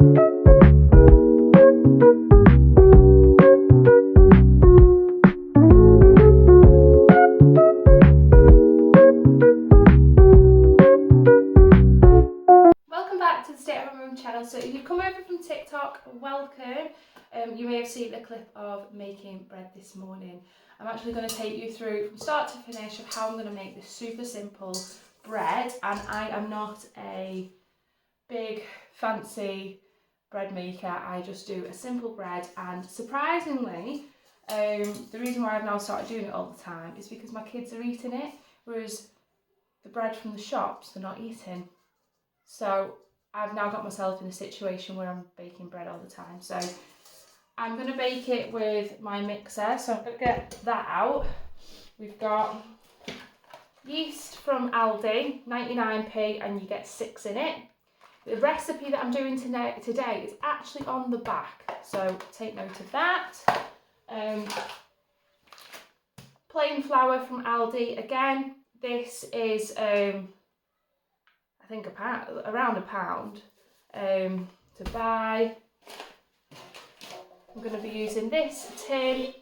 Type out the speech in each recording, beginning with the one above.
So if you've come over from TikTok, welcome. You may have seen a clip of making bread this morning. I'm actually going to take you through from start to finish of how I'm going to make this super simple bread, and I am not a big fancy bread maker. I just do a simple bread, and surprisingly the reason why I've now started doing it all the time is because my kids are eating it, whereas the bread from the shops they're not eating. So I've now got myself in a situation where I'm baking bread all the time. So I'm going to bake it with my mixer. So I'm going to get that out. We've got yeast from Aldi, 99p, and you get 6 in it. The recipe that I'm doing today is actually on the back, so take note of that. Plain flour from Aldi. Again, this is I think around £1 to buy. I'm going to be using this tin.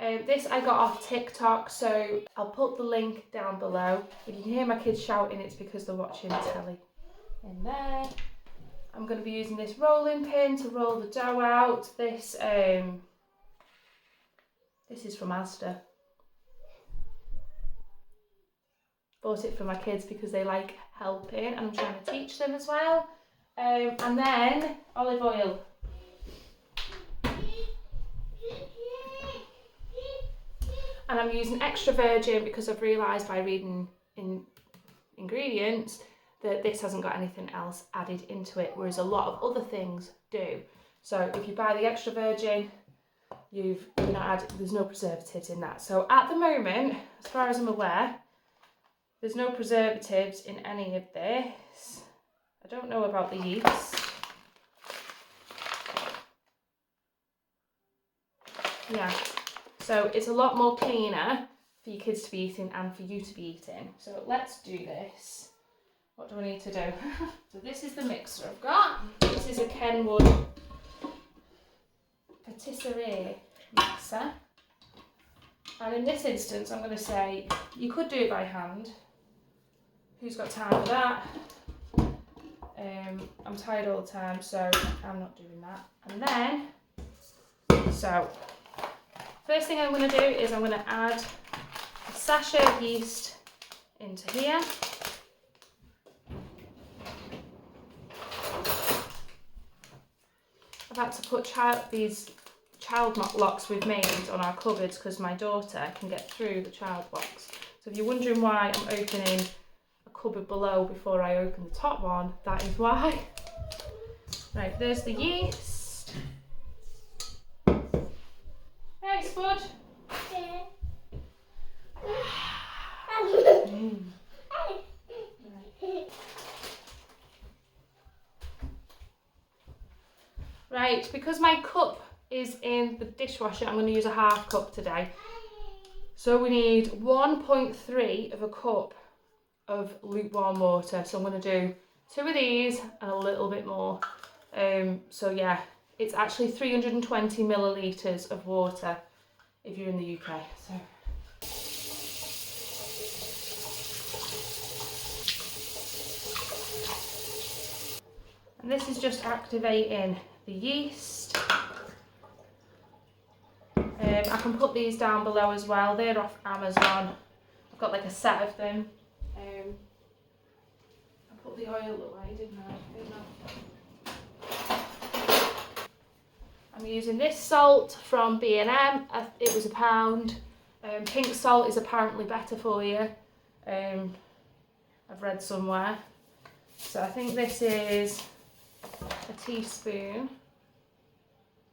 This I got off TikTok, so I'll put the link down below. If you can hear my kids shouting, it's because they're watching telly in there. I'm going to be using this rolling pin to roll the dough out. This is from Asda. Bought it for my kids because they like helping and I'm trying to teach them as well. And then olive oil. And I'm using extra virgin because I've realised by reading in ingredients that this hasn't got anything else added into it, whereas a lot of other things do. So if you buy the extra virgin, there's no preservatives in that. So at the moment, as far as I'm aware, there's no preservatives in any of this. I don't know about the yeast. Yeah, so it's a lot more cleaner for your kids to be eating and for you to be eating. So let's do this. What do I need to do? So this is the mixer I've got. This is a Kenwood patisserie mixer. And in this instance, I'm going to say you could do it by hand. Who's got time for that? I'm tired all the time, so I'm not doing that. And then, so first thing I'm going to do is I'm going to add a sachet of yeast into here. I've had to put these child locks we've made on our cupboards because my daughter can get through the child locks. So if you're wondering why I'm opening a cupboard below before I open the top one, that is why. Right, there's the yeast. Hey, Spud. Right, because my cup is in the dishwasher, I'm going to use a half cup today. So we need 1.3 of a cup of lukewarm water. So I'm going to do 2 of these and a little bit more. So yeah, it's actually 320 millilitres of water if you're in the UK. So. And this is just activating the yeast. I can put these down below as well. They're off Amazon. I've got like a set of them. I put the oil away, didn't I? I'm using this salt from B&M. It was £1. Pink salt is apparently better for you. I've read somewhere. So I think this is a teaspoon,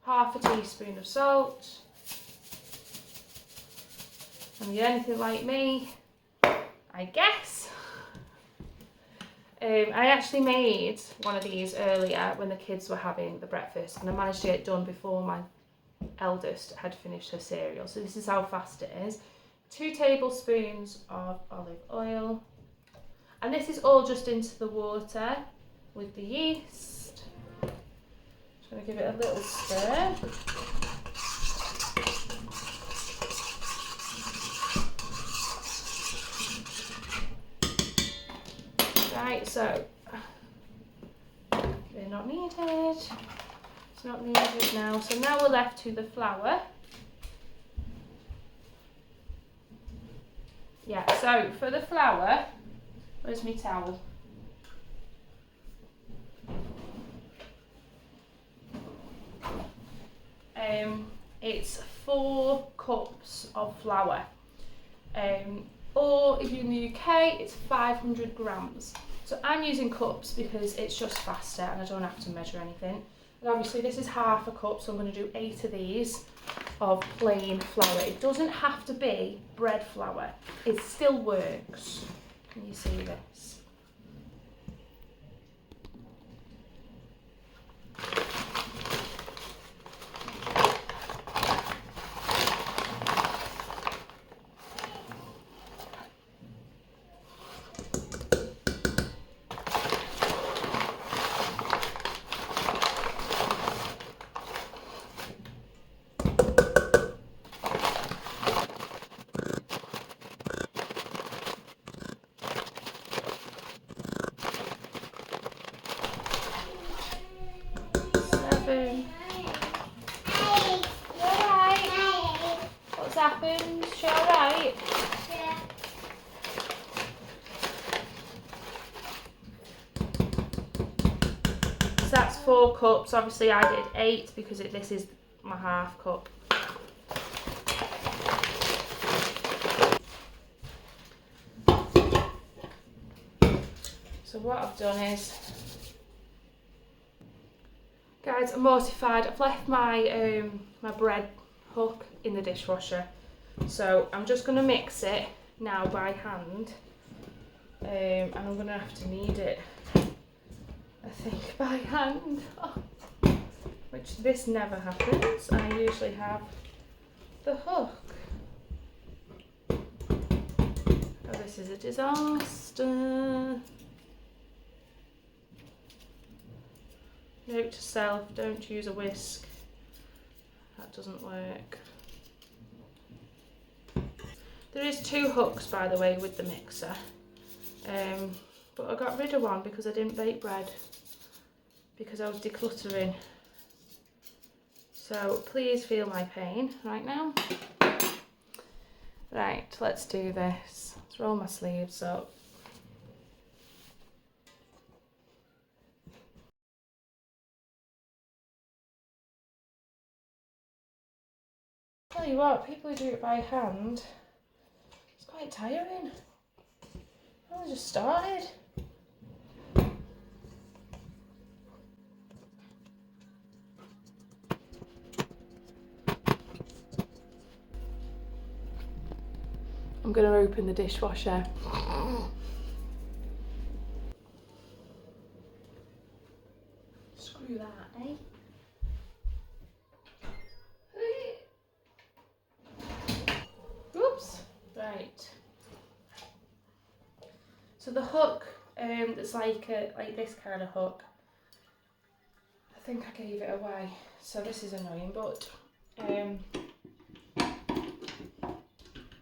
half a teaspoon of salt. And you're anything like me, I guess. I actually made one of these earlier when the kids were having the breakfast, and I managed to get it done before my eldest had finished her cereal. So this is how fast it is. 2 tablespoons of olive oil. And this is all just into the water with the yeast. going to give it a little stir. Right, so they're not needed. It's not needed now. So now we're left to the flour. Yeah, so for the flour, where's my towel? It's 4 cups of flour. Or if you're in the UK, it's 500 grams. So I'm using cups because it's just faster and I don't have to measure anything. And obviously this is half a cup, so I'm going to do 8 of these of plain flour. It doesn't have to be bread flour. It still works. Can you see this? Happened? She alright? Yeah. So that's 4 cups. Obviously I did 8 because this is my half cup. So what I've done is, guys, I'm mortified. I've left my my bread hook in the dishwasher, so I'm just going to mix it now by hand, and I'm going to have to knead it, I think, by hand, which this never happens. I usually have the hook. Oh, this is a disaster. Note to self, don't use a whisk. That doesn't work. There is 2 hooks, by the way, with the mixer, but I got rid of one because I didn't bake bread, because I was decluttering. So please feel my pain right now. Right, let's do this. Let's roll my sleeves up. Tell you what, people who do it by hand, it's quite tiring. I only just started. I'm going to open the dishwasher. Screw that, eh? Oops. Right. So the hook, that's like this kind of hook, I think I gave it away, so this is annoying, but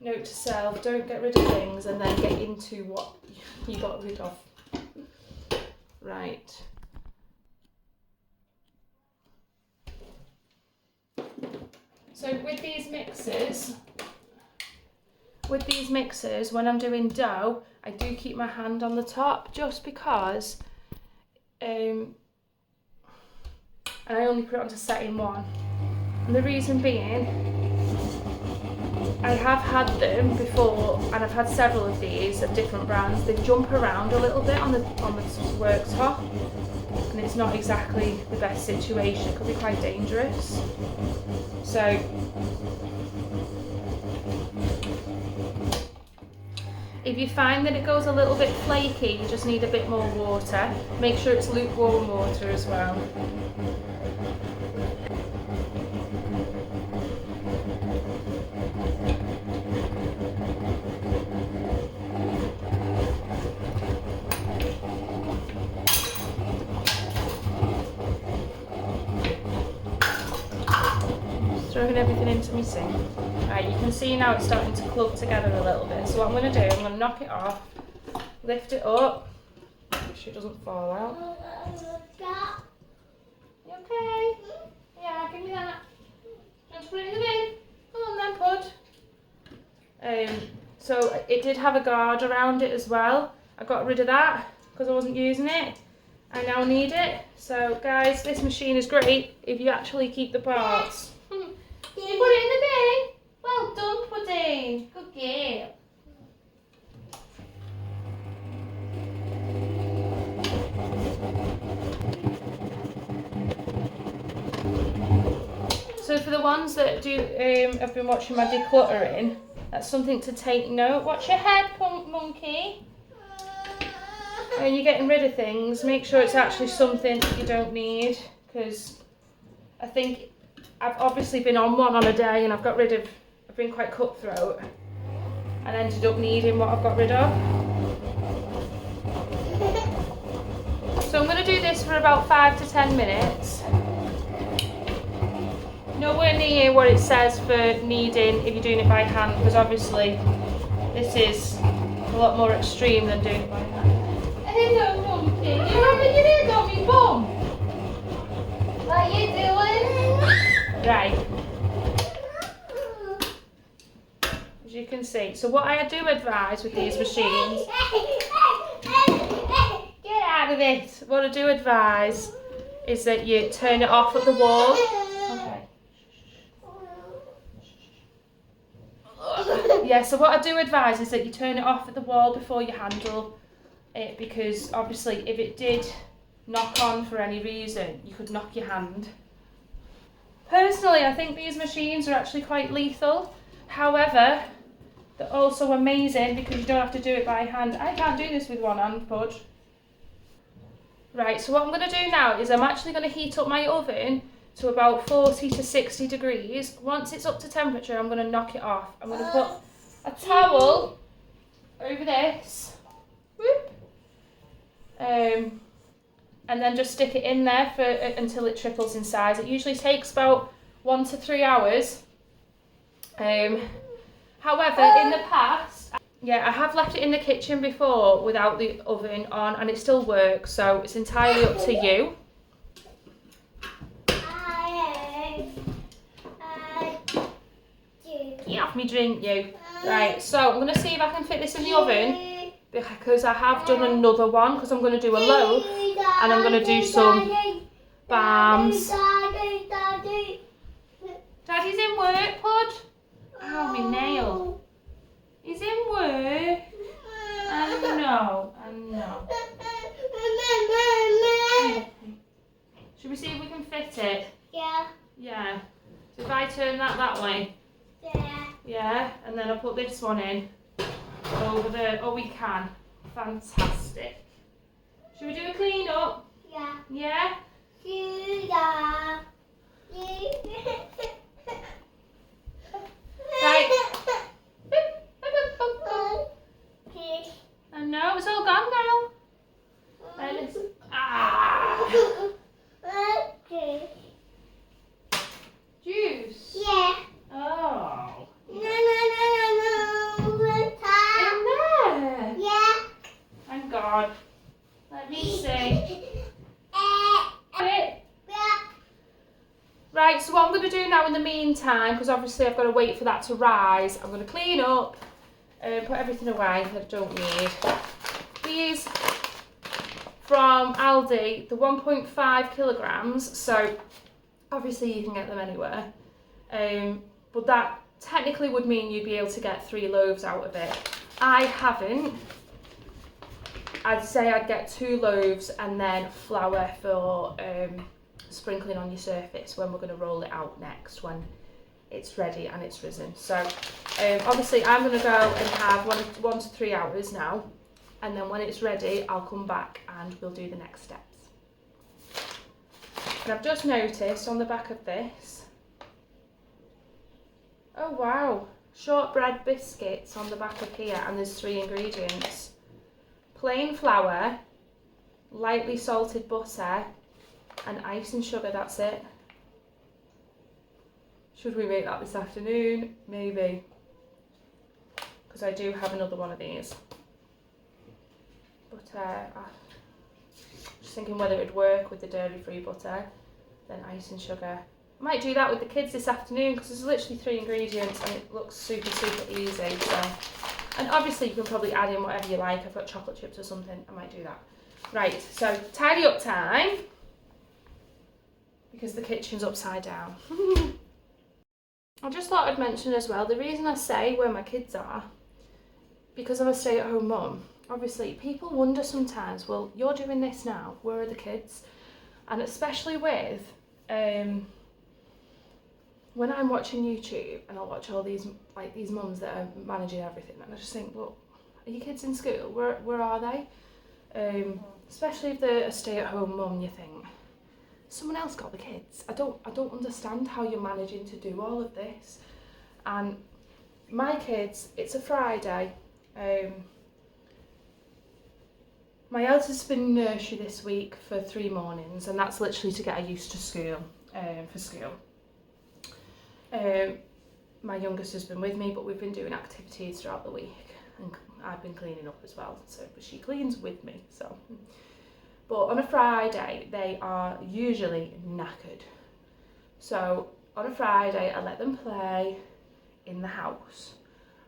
note to self, don't get rid of things and then get into what you got rid of. Right. So with these mixers, when I'm doing dough, I do keep my hand on the top, just because, and I only put it onto setting 1. And the reason being, I have had them before, and I've had several of these of different brands. They jump around a little bit on the worktop, and it's not exactly the best situation. It could be quite dangerous. So if you find that it goes a little bit flaky, you just need a bit more water. Make sure it's lukewarm water as well. throwing everything into my sink. Right, you can see now it's starting to clump together a little bit. So what I'm going to do, I'm going to knock it off, lift it up, make sure it doesn't fall out. You okay? Yeah, give me that. Just put it in the bin. Come on then, bud. So it did have a guard around it as well. I got rid of that because I wasn't using it. I now need it. So guys, this machine is great if you actually keep the parts. You put it in the bin? Well done, Pudding. Good girl. So for the ones that do have been watching my decluttering, that's something to take note. Watch your head, monkey. When you're getting rid of things, make sure it's actually something that you don't need, because I think I've obviously been on one on a day and I've been quite cutthroat and ended up needing what I've got rid of. So I'm going to do this for about 5 to 10 minutes. Nowhere near what it says for kneading if you're doing it by hand, because obviously this is a lot more extreme than doing it by hand. Hello, monkey. You're having your head on me bum. What you doing? Right. As you can see. So what I do advise with these machines... Get out of it. What I do advise is that you turn it off at the wall. Okay. Yeah, so what I do advise is that you turn it off at the wall before you handle it, because obviously if it did knock on for any reason, you could knock your hand. Personally, I think these machines are actually quite lethal. However, they're also amazing because you don't have to do it by hand. I can't do this with one hand, Pudge. Right, so what I'm going to do now is I'm actually going to heat up my oven to about 40 to 60 degrees. Once it's up to temperature, I'm going to knock it off. I'm going to put a towel over this. Whoop. And then just stick it in there until it triples in size. It usually takes about 1 to 3 hours. However, in the past, I have left it in the kitchen before without the oven on and it still works, so it's entirely up to you. Get off me drink, you. Right, so I'm going to see if I can fit this in the oven, because I have done another one, because I'm going to do a loaf and I'm going to do some bams. Daddy's in work, Pud. Ow, my nail. He's in work. I know. Should we see if we can fit it? Yeah. Yeah. So if I turn that way. Yeah. Yeah, and then I'll put this one in over there. Oh, we can. Fantastic. Should we do a clean up? Yeah. Yeah? Yeah. Right. I know, it's all gone now. Right, Juice? Yeah. Oh. No. In there? Yeah. Thank God. Let me see. Right, so what I'm going to do now in the meantime, because obviously I've got to wait for that to rise, I'm going to clean up and put everything away that I don't need. These from Aldi, the 1.5 kilograms, so obviously you can get them anywhere, but that technically would mean you'd be able to get 3 loaves out of it. I haven't. I'd say I'd get 2 loaves and then flour for sprinkling on your surface when we're going to roll it out next, when it's ready and it's risen. So obviously I'm going to go and have 1 to 3 hours now, and then when it's ready I'll come back and we'll do the next steps. And I've just noticed on the back of this, oh wow, shortbread biscuits on the back of here, and there's 3 ingredients: plain flour, lightly salted butter, and ice and sugar. That's it. Should we make that this afternoon? Maybe. Because I do have another one of these. But I'm just thinking whether it would work with the dairy-free butter, then ice and sugar. I might do that with the kids this afternoon because there's literally 3 ingredients and it looks super easy. So, and obviously you can probably add in whatever you like. I've got chocolate chips or something. I might do that. Right, so tidy up time because the kitchen's upside down. I just thought I'd mention as well, the reason I say where my kids are, because I'm a stay-at-home mum, obviously people wonder sometimes, well, you're doing this now, where are the kids? And especially with, when I'm watching YouTube and I watch all these mums that are managing everything, and I just think, well, are your kids in school? Where are they? Especially if they're a stay-at-home mum, you think, someone else got the kids. I don't understand how you're managing to do all of this. And my kids, it's a Friday. My eldest has been in nursery this week for 3 mornings, and that's literally to get her used to school, for school. My youngest has been with me, but we've been doing activities throughout the week, and I've been cleaning up as well, so but she cleans with me. So, but on a Friday they are usually knackered. So on a Friday I let them play in the house,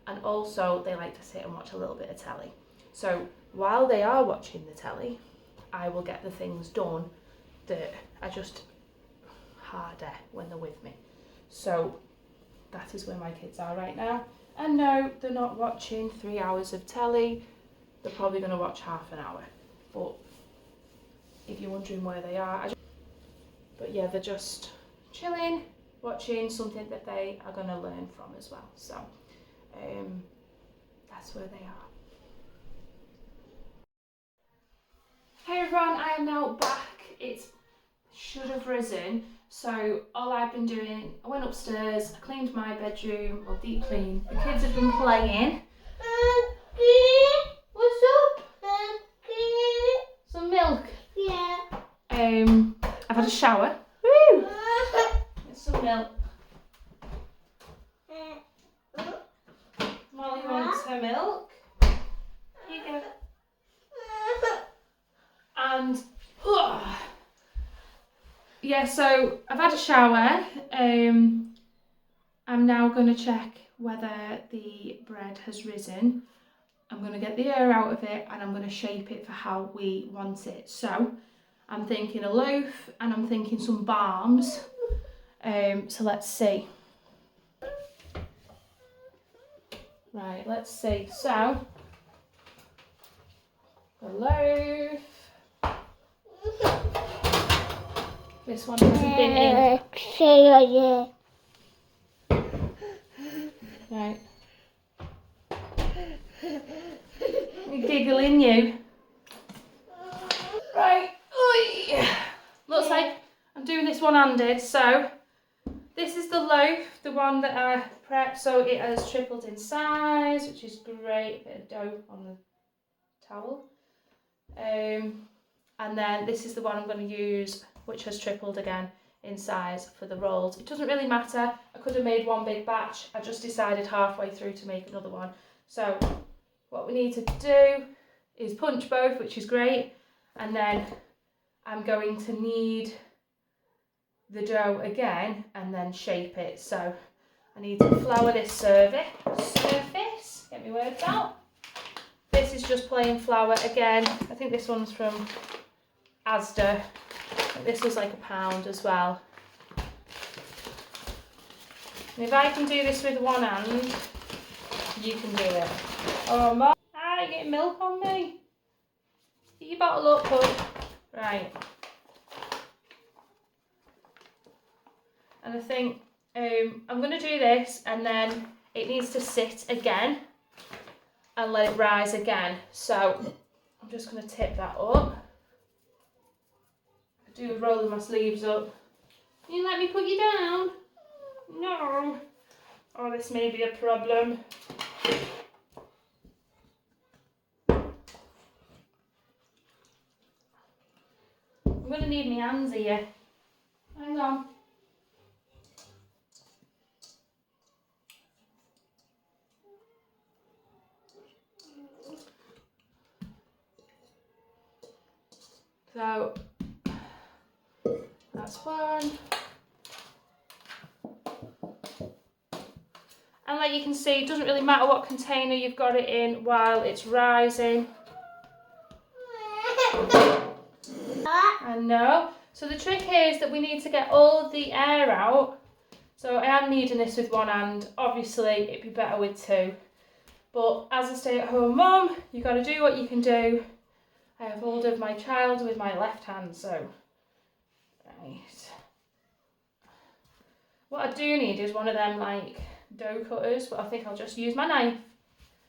and also they like to sit and watch a little bit of telly. So while they are watching the telly, I will get the things done that are just harder when they're with me. So that is where my kids are right now. And no, they're not watching 3 hours of telly. They're probably going to watch half an hour. But if you're wondering where they are, but yeah, they're just chilling, watching something that they are going to learn from as well. So that's where they are. Hey everyone, I am now back. It should have risen. So all I've been doing, I went upstairs, I cleaned my bedroom, well, deep clean. The kids have been playing. What's up? Some milk? Yeah. I've had a shower. Woo! Get some milk. Molly wants her milk. Here you go. And yeah, so I've had a shower. I'm now going to check whether the bread has risen. I'm going to get the air out of it and I'm going to shape it for how we want it. So I'm thinking a loaf and I'm thinking some barms. So let's see. Right, let's see. So the loaf. This one hasn't been in. Right. You're giggling, you. Right. Oy. Looks like I'm doing this one-handed. So this is the loaf, the one that I prepped. So it has tripled in size, which is great. A bit of dough on the towel. And then this is the one I'm going to use, which has tripled again in size for the rolls. It doesn't really matter. I could have made one big batch. I just decided halfway through to make another one. So what we need to do is punch both, which is great. And then I'm going to knead the dough again and then shape it. So I need to flour this surface. Get my words out. This is just plain flour again. I think this one's from Asda. This was like £1 as well. And if I can do this with one hand, you can do it. Oh, Mom, you're getting milk on me. Get your bottle up, bud. Right. And I think I'm going to do this and then it needs to sit again and let it rise again. So I'm just going to tip that up. I do rolling my sleeves up. Can you let me put you down? No. Oh, this may be a problem. I'm going to need my hands here. Hang on. So that's one. And like you can see, it doesn't really matter what container you've got it in while it's rising. I know. So the trick is that we need to get all of the air out. So I am kneading this with one hand. Obviously, it'd be better with two. But as a stay-at-home mum, you've got to do what you can do. I have hold of my child with my left hand, so... Right. What I do need is one of them, like, dough cutters, but I think I'll just use my knife.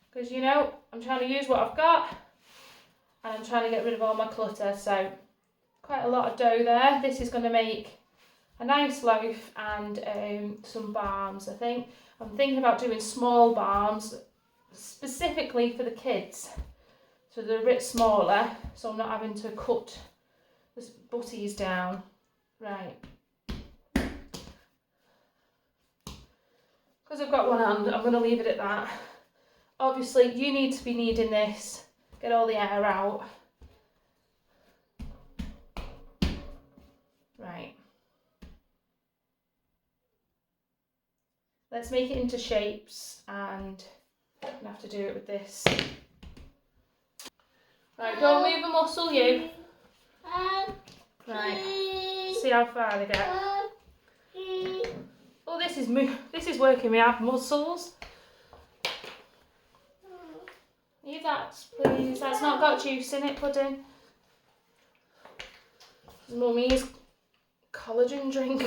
Because, you know, I'm trying to use what I've got. And I'm trying to get rid of all my clutter, so... Quite a lot of dough there. This is going to make a nice loaf and some barms, I think. I'm thinking about doing small barms, specifically for the kids. So they're a bit smaller, so I'm not having to cut the butties down. Right. Because I've got one hand, I'm going to leave it at that. Obviously, you need to be kneading this, get all the air out. Right. Let's make it into shapes, and I'm going to have to do it with this. Right, don't move a muscle, you. Right, see how far they get. Oh, this is working my ab muscles. Leave that, please. That's not got juice in it, pudding. Mummy's collagen drink.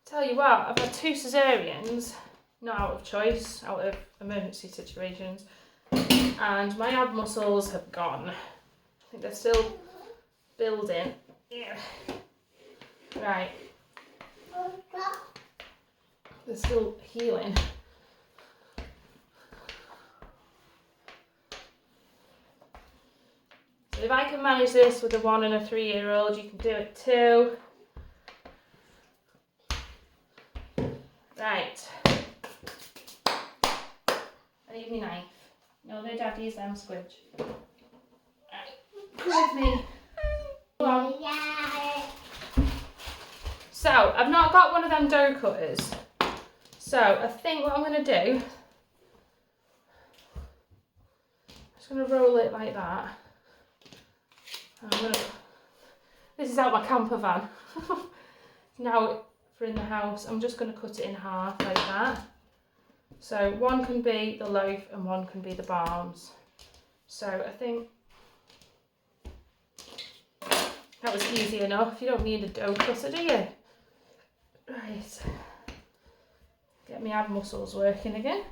Tell you what, I've had 2 cesareans, not out of choice, out of emergency situations, and my ab muscles have gone. I think they're still building. Yeah. Right. They're still healing. So if I can manage this with a 1 and a 3-year-old, you can do it too. Right. I need my knife. No, they're daddy's, them squidge. Right. Come with me. Come on. So, I've not got one of them dough cutters. So, I think what I'm going to do, I'm just going to roll it like that. This is out my camper van. Now for in the house, I'm just going to cut it in half like that. So one can be the loaf and one can be the barms. So I think that was easy enough. You don't need a dough cutter, do you? Right. Get my ab muscles working again.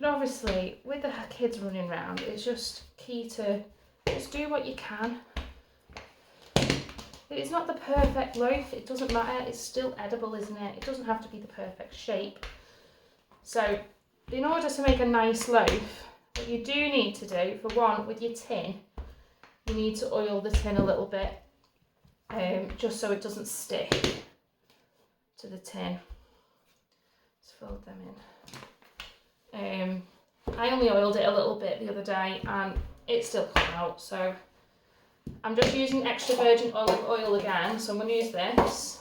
But obviously, with the kids running around, it's just key to just do what you can. If it's not the perfect loaf, it doesn't matter, it's still edible, isn't it? It doesn't have to be the perfect shape. So, in order to make a nice loaf, what you do need to do, for one, with your tin, you need to oil the tin a little bit, just so it doesn't stick to the tin. Let's fold them in. I only oiled it a little bit the other day and it still come out, so I'm just using extra virgin olive oil again, so I'm going to use this.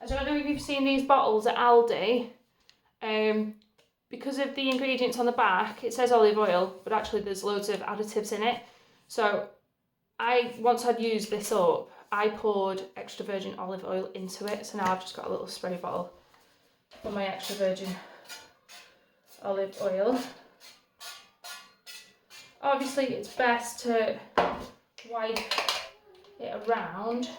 I don't know if you've seen these bottles at Aldi, because of the ingredients on the back it says olive oil, but actually there's loads of additives in it. So once I'd used this up, I poured extra virgin olive oil into it, so now I've just got a little spray bottle for my extra virgin olive oil. Obviously it's best to wipe it around.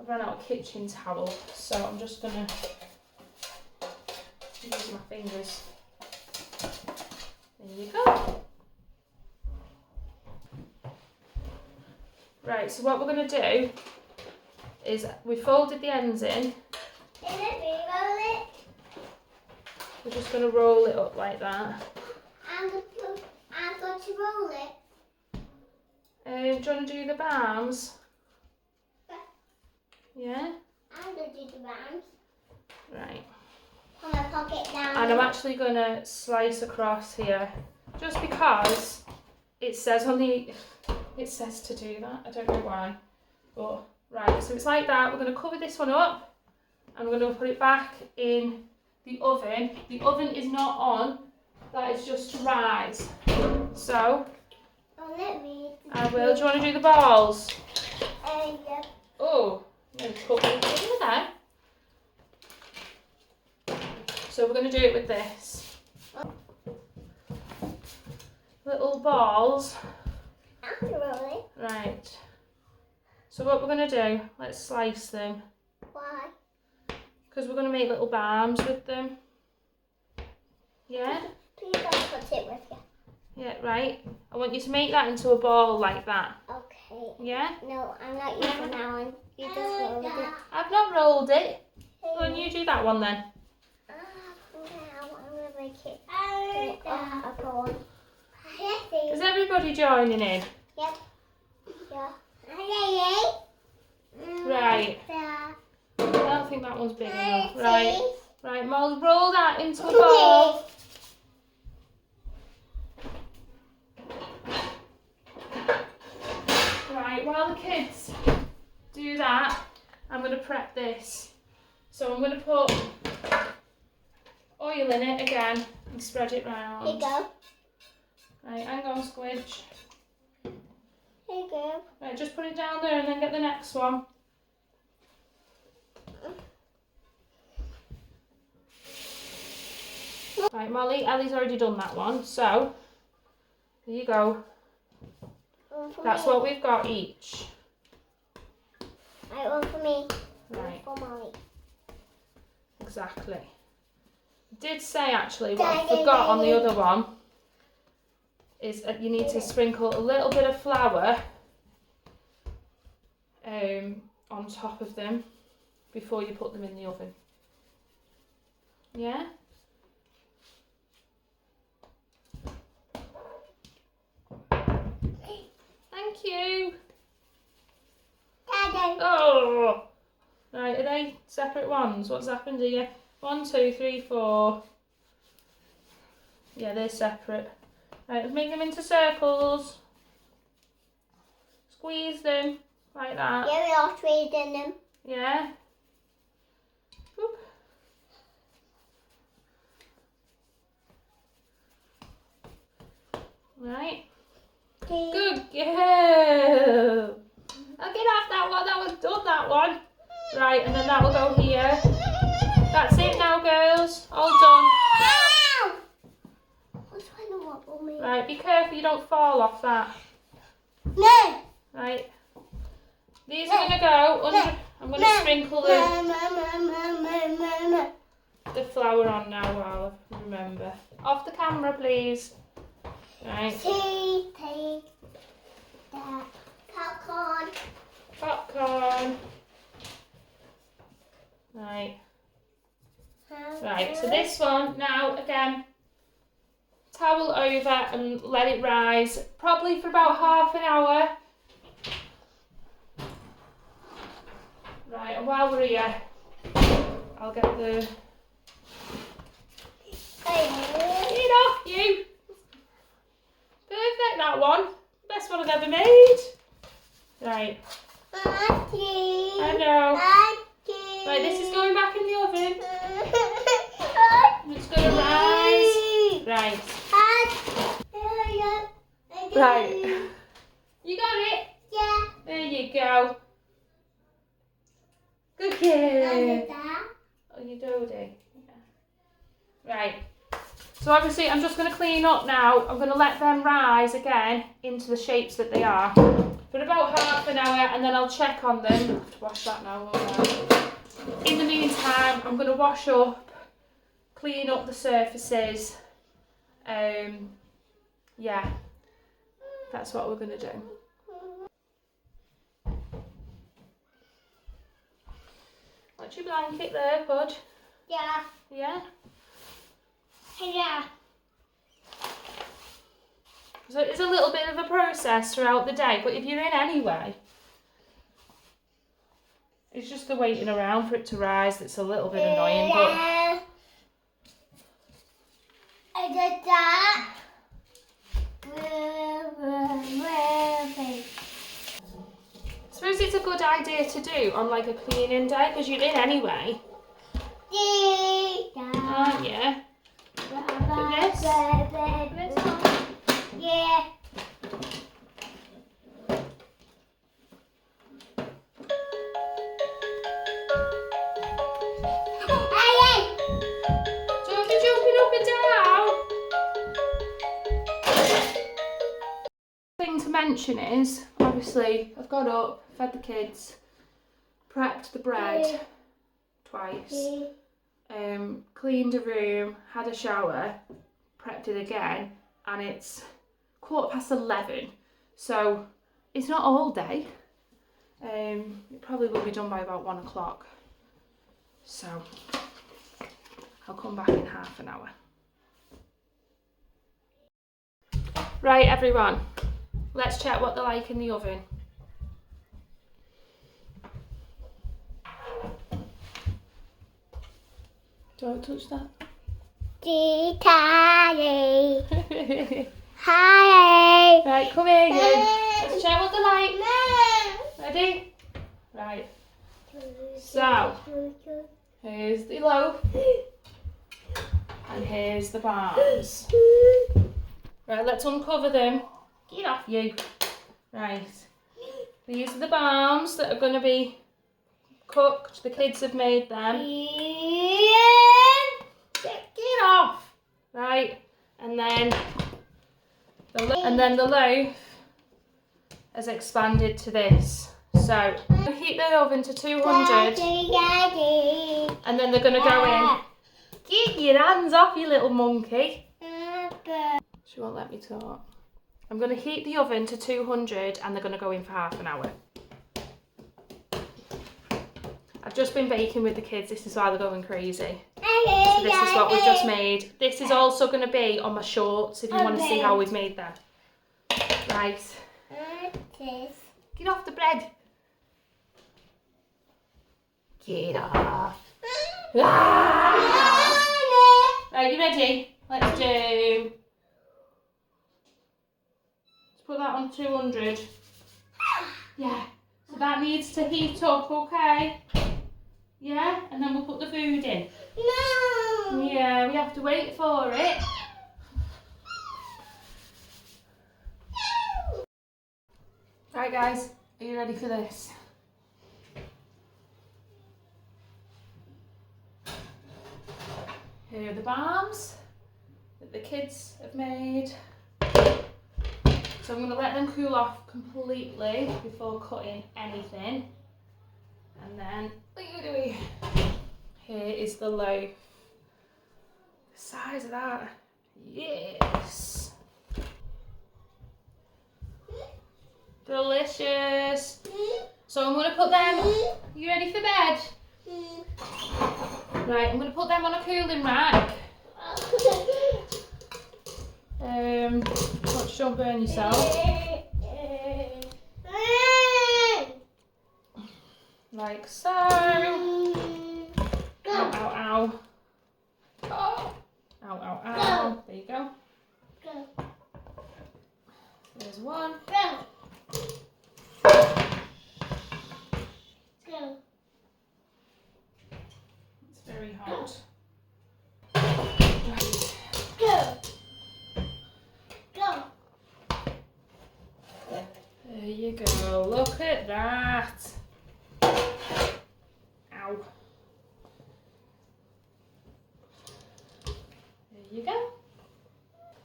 I've run out of kitchen towel, so I'm just going to use my fingers. There you go. Right, so what we're going to do is we folded the ends in. We're just going to roll it up like that. I'm going to roll it. Do you want to do the bams? Yeah? I'm going to do the rounds. Right. I'm going to pop it down. And I'm actually going to slice across here. Just because it says it says to do that. I don't know why. But, right, so it's like that. We're going to cover this one up. And we're going to put it back in the oven. The oven is not on. That is just to rise. So, Let me. I will. Do you want to do the balls? Yeah. Oh, I'm going to cut it over there. So we're going to do it with this. Little balls. Really? Right. So what we're going to do, let's slice them. Why? Because we're going to make little bams with them. Yeah? Please don't put it with you. Yeah, right. I want you to make that into a ball like that. Okay. Yeah? No, I'm not using that one. You just rolled it. I've not rolled it. Go on, you do that one then. Now I'm going to make it a ball. Is everybody joining in? Yep. Yeah. Right. I don't think that one's big enough. Right. Right, Molly, roll that into a ball. Right, while the kids do that, I'm going to prep this. So I'm going to put oil in it again and spread it round. Here you go. Right, hang on, Squidge. Here you go. Right, just put it down there and then get the next one. Right, Molly, Ellie's already done that one, so there you go. That's what we've got each. Right, one for me. Right. One for Molly. Exactly. I did say actually what I forgot on the other one is you need to sprinkle a little bit of flour on top of them before you put them in the oven. Yeah? Thank you. Daddy. Oh! Right, are they separate ones? What's happened here? 1, 2, 3, 4. Yeah, they're separate. Right, let's make them into circles. Squeeze them like that. Yeah, we are trading them. Yeah. Oop. Right. Good girl. I'll get off that one. That one's done, that one. Right, and then that will go here. That's it now, girls. All done. What's trying to wobble me? Right, be careful you don't fall off that. No. Right. These are going to go under. I'm going to sprinkle the flour on now while I remember. Off the camera, please. Right. Take that popcorn. Popcorn. Right. Right, so this one, now again, towel over and let it rise, probably for about half an hour. Right, and while we're here, I'll get the... Get off you! Perfect, that one. Best one I've ever made. Right. I know. Right, this is going back in the oven. It's going to rise. Right. Right. You got it? Yeah. There you go. Good girl. Oh, you dodie. Yeah. Right. So obviously I'm just going to clean up now. I'm going to let them rise again into the shapes that they are for about half an hour, and then I'll check on them. I have to wash that now, won't I? In the meantime, I'm going to wash up, clean up the surfaces. Yeah, that's what we're going to do. What's your blanket there, bud? Yeah. Yeah? Yeah. So it's a little bit of a process throughout the day, but if you're in anyway, it's just the waiting around for it to rise that's a little bit annoying, but... I did that. I suppose it's a good idea to do on like a cleaning day because you're in anyway. Aren't you? Look at this. Yeah. Don't be jumping up and down. Thing to mention is, obviously, I've got up, fed the kids, prepped the bread twice, cleaned a room, had a shower, prepped it again, and it's 11:15. So it's not all day. It probably will be done by about 1 o'clock. So I'll come back in half an hour. Right, everyone, let's check what they're like in the oven. Don't touch that. Hi. Right, come here again. Let's check what they're like. Ready? Right. So, here's the loaf. And here's the bars. Right, let's uncover them. Get off you. Right. These are the balms that are going to be cooked. The kids have made them. Get off. Right. And then the loaf has expanded to this. So heat the oven to 200. And then they're going to go in. Get your hands off, you little monkey. She won't let me talk. I'm going to heat the oven to 200 and they're going to go in for half an hour. I've just been baking with the kids. This is why they're going crazy. So this is what we've just made. This is also going to be on my shorts if you want to see how we've made them. Right. Get off the bread. Get off. Right, you ready? Let's do... Let's put that on 200. Yeah. So that needs to heat up, okay? Yeah? And then we'll put the food in. No. Yeah, we have to wait for it. Right, guys. Are you ready for this? Here are the balms that the kids have made. So I'm going to let them cool off completely before cutting anything. And then, here is the loaf. The size of that. Yes. Delicious. So I'm going to put them, you ready for bed? Right, I'm going to put them on a cooling rack. Watch, don't burn yourself. Like so. Ow, ow, ow. Ow, ow, ow. There you go. There's one. It's very hot. Right. There you go. Look at that. Ow. There you go.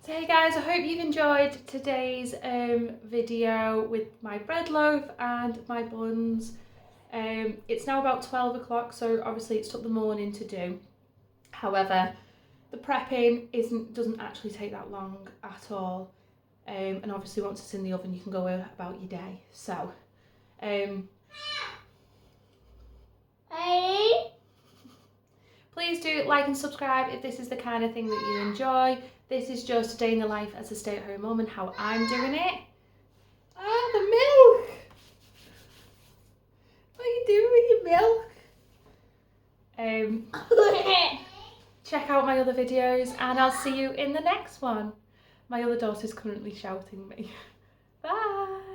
So hey guys, I hope you've enjoyed today's video with my bread loaf and my buns. It's now about 12 o'clock, so obviously it's took the morning to do. However, the prepping doesn't actually take that long at all. And obviously once it's in the oven you can go about your day. So please do like and subscribe if this is the kind of thing that you enjoy. This is just a day in the life as a stay-at-home mum and how I'm doing it. Ah, the milk! What are you doing with your milk? Check out my other videos and I'll see you in the next one. My other daughter's currently shouting me. Bye!